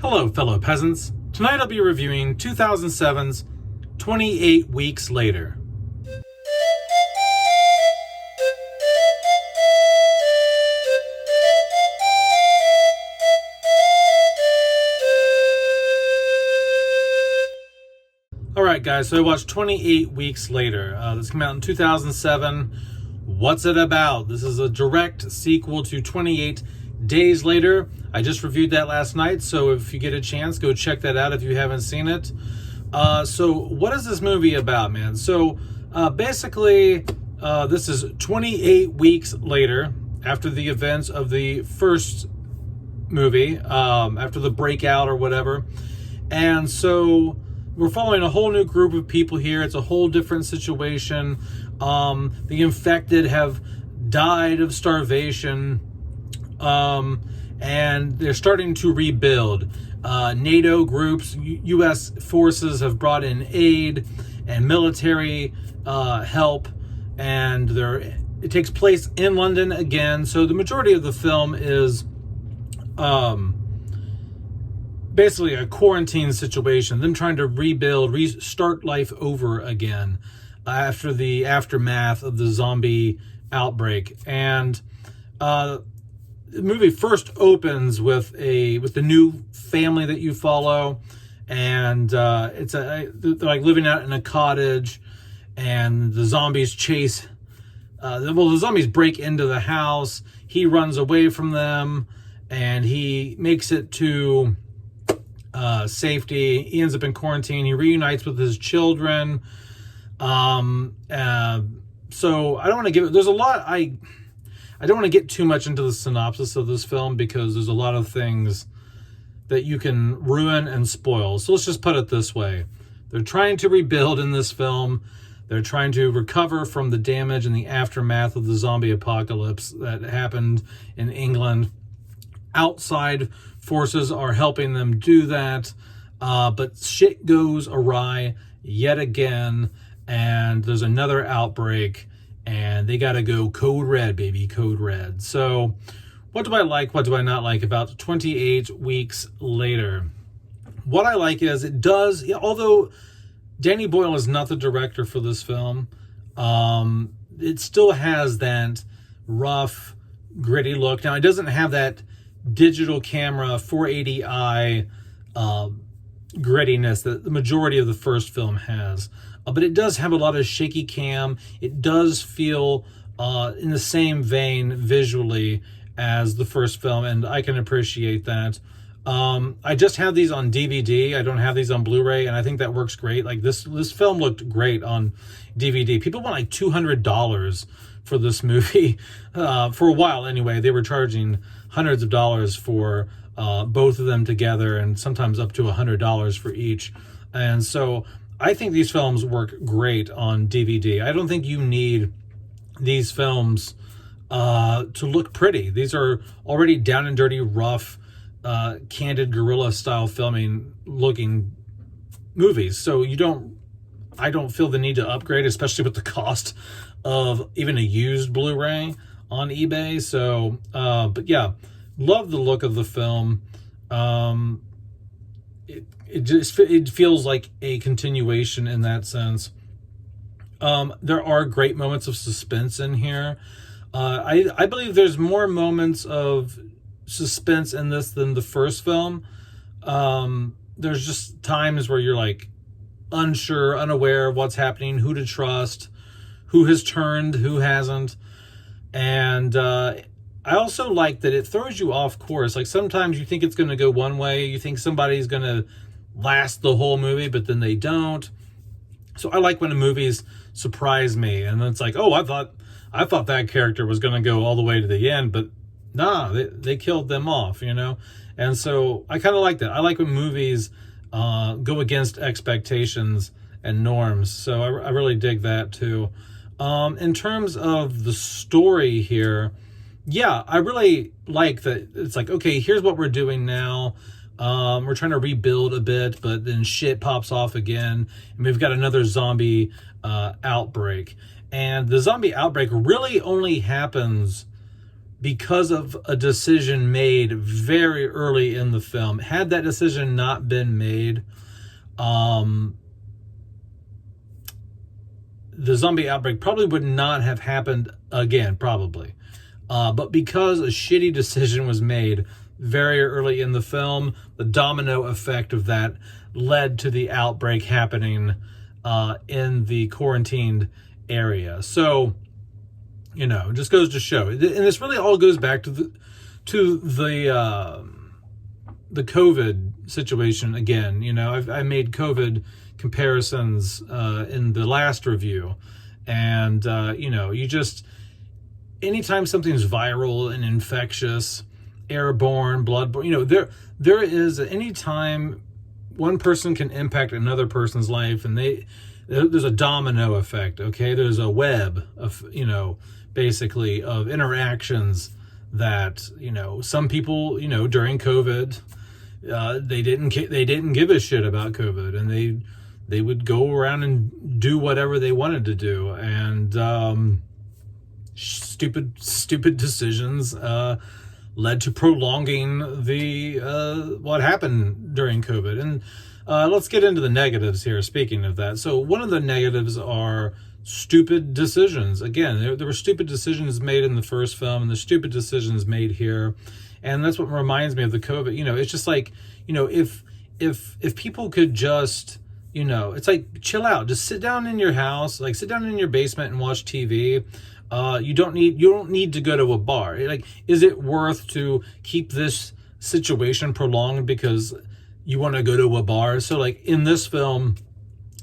Hello, fellow peasants. Tonight I'll be reviewing 2007's 28 Weeks Later. Alright guys, so I watched 28 Weeks Later. This came out in 2007. What's it about? This is a direct sequel to 28 Days Later. I just reviewed that last night, so if you get a chance, go check that out if you haven't seen it. So what is this movie about, man? So basically, this is 28 weeks later after the events of the first movie, after the breakout or whatever. And so we're following a whole new group of people here. It's a whole different situation. The infected have died of starvation. And they're starting to rebuild. NATO groups, U.S. forces have brought in aid and military help, and it takes place in London again. So the majority of the film is basically a quarantine situation, them trying to rebuild, restart life over again after the aftermath of the zombie outbreak. And the movie first opens with the new family that you follow, and they're like living out in a cottage, and the zombies chase. The zombies break into the house. He runs away from them, and he makes it to safety. He ends up in quarantine. He reunites with his children. So I don't want to give it. There's a lot. I don't want to get too much into the synopsis of this film because there's a lot of things that you can ruin and spoil. So let's just put it this way. They're trying to rebuild in this film. They're trying to recover from the damage and the aftermath of the zombie apocalypse that happened in England. Outside forces are helping them do that. But shit goes awry yet again. And there's another outbreak. And they got to go code red, baby, code red. So what do I like? What do I not like about 28 Weeks Later? What I like is it does, although Danny Boyle is not the director for this film, it still has that rough, gritty look. Now, it doesn't have that digital camera 480i grittiness that the majority of the first film has. But it does have a lot of shaky cam. It does feel in the same vein visually as the first film, and I can appreciate that. I just have these on DVD. I don't have these on Blu-ray, and I think that works great. Like this film looked great on DVD. People want like $200 for this movie. For a while anyway, they were charging hundreds of dollars for both of them together, and sometimes up to $100 for each. And so I think these films work great on DVD. I don't think you need these films to look pretty. These are already down and dirty, rough, candid guerrilla style filming looking movies. So I don't feel the need to upgrade, especially with the cost of even a used Blu-ray on eBay. So, but yeah, love the look of the film. It feels like a continuation in that sense. There are great moments of suspense in here. I believe there's more moments of suspense in this than the first film. There's just times where you're like unsure, unaware of what's happening, who to trust, who has turned, who hasn't. And I also like that it throws you off course. Like sometimes you think it's going to go one way. You think somebody's going to last the whole movie, but then they don't. So I like when the movies surprise me, and then it's like, oh, I thought that character was going to go all the way to the end, but nah, they killed them off, you know. And so I kind of like that. I like when movies go against expectations and norms. So I really dig that too. In terms of the story here, yeah, I really like that. It's like, okay, here's what we're doing now. We're trying to rebuild a bit, but then shit pops off again, and we've got another zombie outbreak. And the zombie outbreak really only happens because of a decision made very early in the film. Had that decision not been made, the zombie outbreak probably would not have happened again, probably. But because a shitty decision was made very early in the film, the domino effect of that led to the outbreak happening in the quarantined area. So, you know, it just goes to show. And this really all goes back to the COVID situation again. You know, I made COVID comparisons in the last review. And, you know, you just, anytime something's viral and infectious, airborne, bloodborne, you know, there is, anytime one person can impact another person's life, and there's a domino effect, okay? There's a web of, you know, basically of interactions that, you know, some people, you know, during COVID, they didn't give a shit about COVID, and they would go around and do whatever they wanted to do, and stupid decisions led to prolonging the what happened during COVID. And let's get into the negatives here, speaking of that. So one of the negatives are stupid decisions. Again, there were stupid decisions made in the first film, and the stupid decisions made here. And that's what reminds me of the COVID. You know, it's just like, you know, if people could just, you know, it's like, chill out, just sit down in your house, like sit down in your basement and watch TV. You don't need to go to a bar. Like, is it worth to keep this situation prolonged because you want to go to a bar? So like in this film,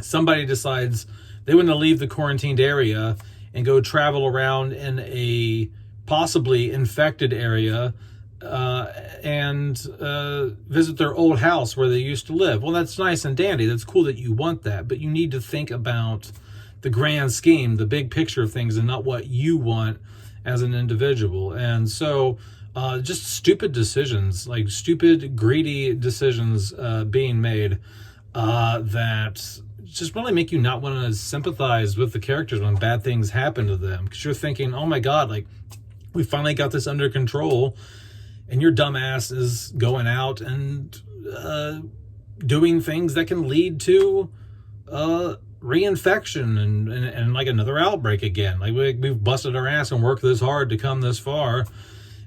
somebody decides they want to leave the quarantined area and go travel around in a possibly infected area and visit their old house where they used to live. Well, that's nice and dandy. That's cool that you want that, but you need to think about the grand scheme, the big picture of things, and not what you want as an individual. And so just stupid decisions, like stupid, greedy decisions being made that just really make you not want to sympathize with the characters when bad things happen to them. Because you're thinking, oh my God, like, we finally got this under control, and your dumbass is going out and doing things that can lead to reinfection and like another outbreak again. Like we've busted our ass and worked this hard to come this far,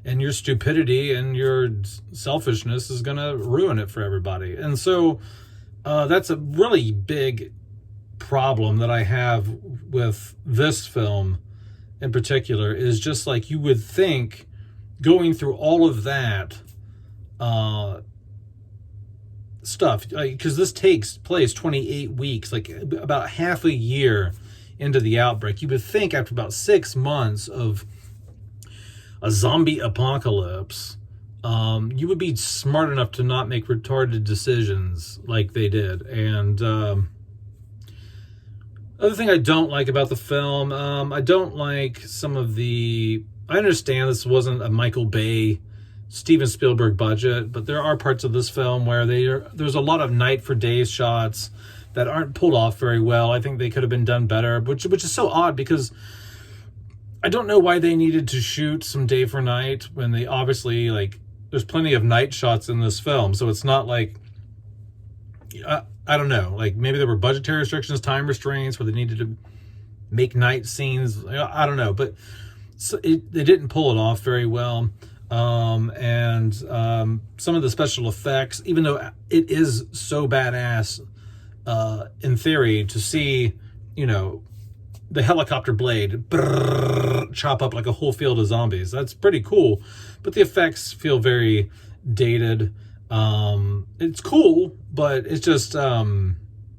and your stupidity and your selfishness is going to ruin it for everybody. And so that's a really big problem that I have with this film in particular, is just like, you would think going through all of that stuff, because this takes place 28 weeks, like about half a year into the outbreak. You would think after about 6 months of a zombie apocalypse, you would be smart enough to not make retarded decisions like they did. And other thing I don't like about the film, I don't like some of the, I understand this wasn't a Michael Bay, Steven Spielberg budget, but there are parts of this film where there's a lot of night for days shots that aren't pulled off very well. I think they could have been done better, which is so odd, because I don't know why they needed to shoot some day for night when they obviously, like, there's plenty of night shots in this film. So it's not like, I don't know, like maybe there were budgetary restrictions, time restraints, where they needed to make night scenes. I don't know, but they didn't pull it off very well. And some of the special effects, even though it is so badass in theory to see, you know, the helicopter blade chop up like a whole field of zombies, that's pretty cool, but the effects feel very dated. It's cool, but it's just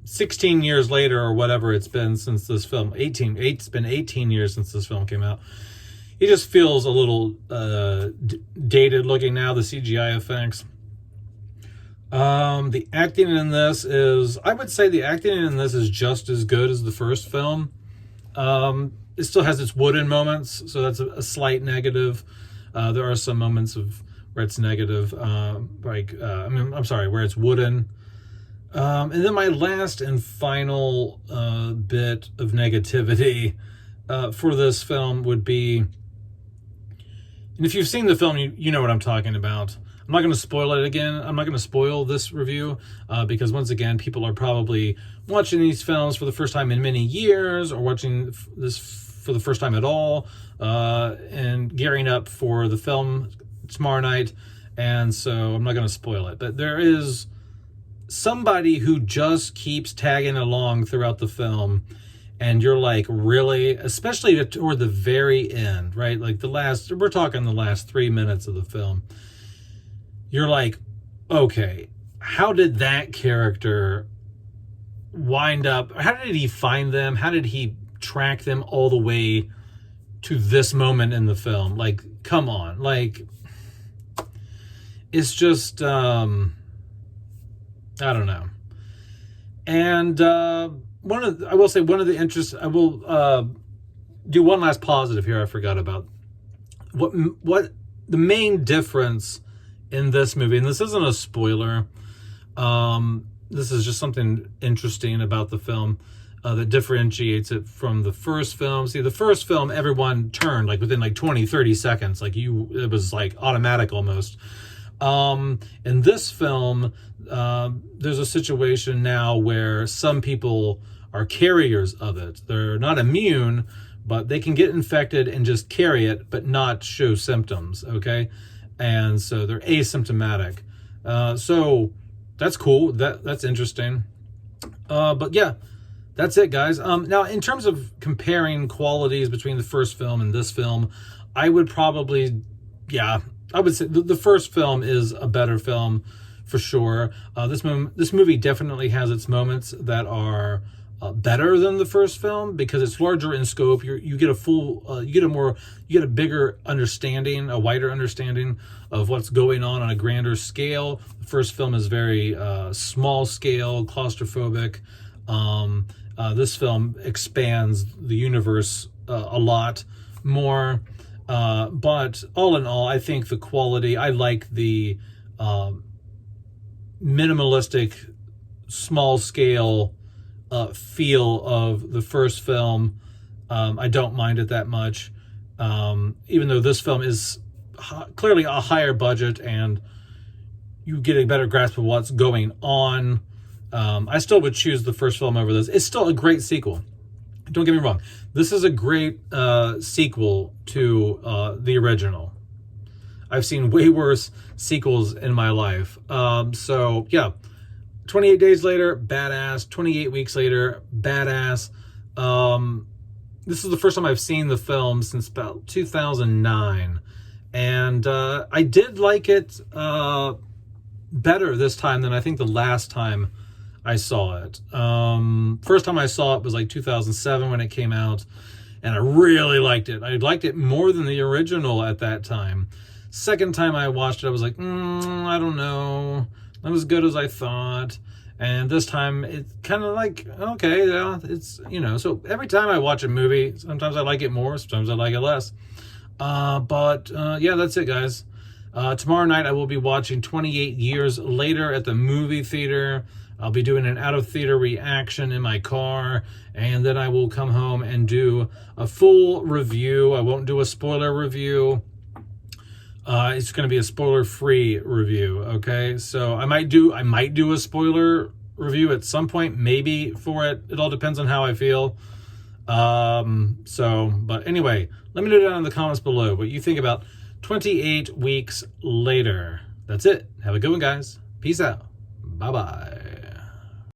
16 years later or whatever it's been since this film, it's been 18 years since this film came out. It just feels a little dated looking now, the CGI effects. The acting in this is, I would say the acting in this is just as good as the first film. It still has its wooden moments, so that's a slight negative. There are some moments where it's negative, where it's wooden. And then my last and final bit of negativity for this film would be, And if you've seen the film, you know what I'm talking about. I'm not going to spoil it again. I'm not going to spoil this review because, once again, people are probably watching these films for the first time in many years, or watching this for the first time at all, and gearing up for the film tomorrow night. And so I'm not going to spoil it. But there is somebody who just keeps tagging along throughout the film, and you're like, really? Especially toward the very end, right? Like we're talking the last 3 minutes of the film. You're like, okay, how did that character wind up? How did he find them? How did he track them all the way to this moment in the film? Like, come on. Like, it's just, I don't know. And I will do one last positive here I forgot about. What the main difference in this movie, and this isn't a spoiler, this is just something interesting about the film that differentiates it from the first film. See, the first film, everyone turned like within like 20, 30 seconds. Like it was like automatic almost. In this film, there's a situation now where some people are carriers of it. They're not immune, but they can get infected and just carry it, but not show symptoms, okay? And so they're asymptomatic. So that's cool. That's interesting. But yeah, that's it, guys. Now, in terms of comparing qualities between the first film and this film, I would say the first film is a better film for sure. This movie definitely has its moments that are better than the first film because it's larger in scope. You get a bigger understanding, a wider understanding of what's going on a grander scale. The first film is very small scale, claustrophobic. This film expands the universe a lot more. But all in all, I think the quality, I like the minimalistic, small scale feel of the first film. I don't mind it that much, even though this film is clearly a higher budget and you get a better grasp of what's going on. I still would choose the first film over this. It's still a great sequel. Don't get me wrong. This is a great sequel to the original. I've seen way worse sequels in my life. So, yeah. 28 days later, badass. 28 weeks later, badass. This is the first time I've seen the film since about 2009. And I did like it better this time than I think the last time I saw it. First time I saw it was like 2007 when it came out, and I really liked it. I liked it more than the original at that time. Second time I watched it, I was like, I don't know, not as good as I thought. And this time, it's kind of like, okay, yeah, it's, so every time I watch a movie, sometimes I like it more, sometimes I like it less. But yeah, that's it, guys. Tomorrow night, I will be watching 28 Years Later at the movie theater. I'll be doing an out-of-theater reaction in my car, and then I will come home and do a full review. I won't do a spoiler review. It's going to be a spoiler-free review, okay? So I might do a spoiler review at some point, maybe for it. It all depends on how I feel. But anyway, let me know down in the comments below what you think about 28 Weeks Later. That's it. Have a good one, guys. Peace out. Bye-bye.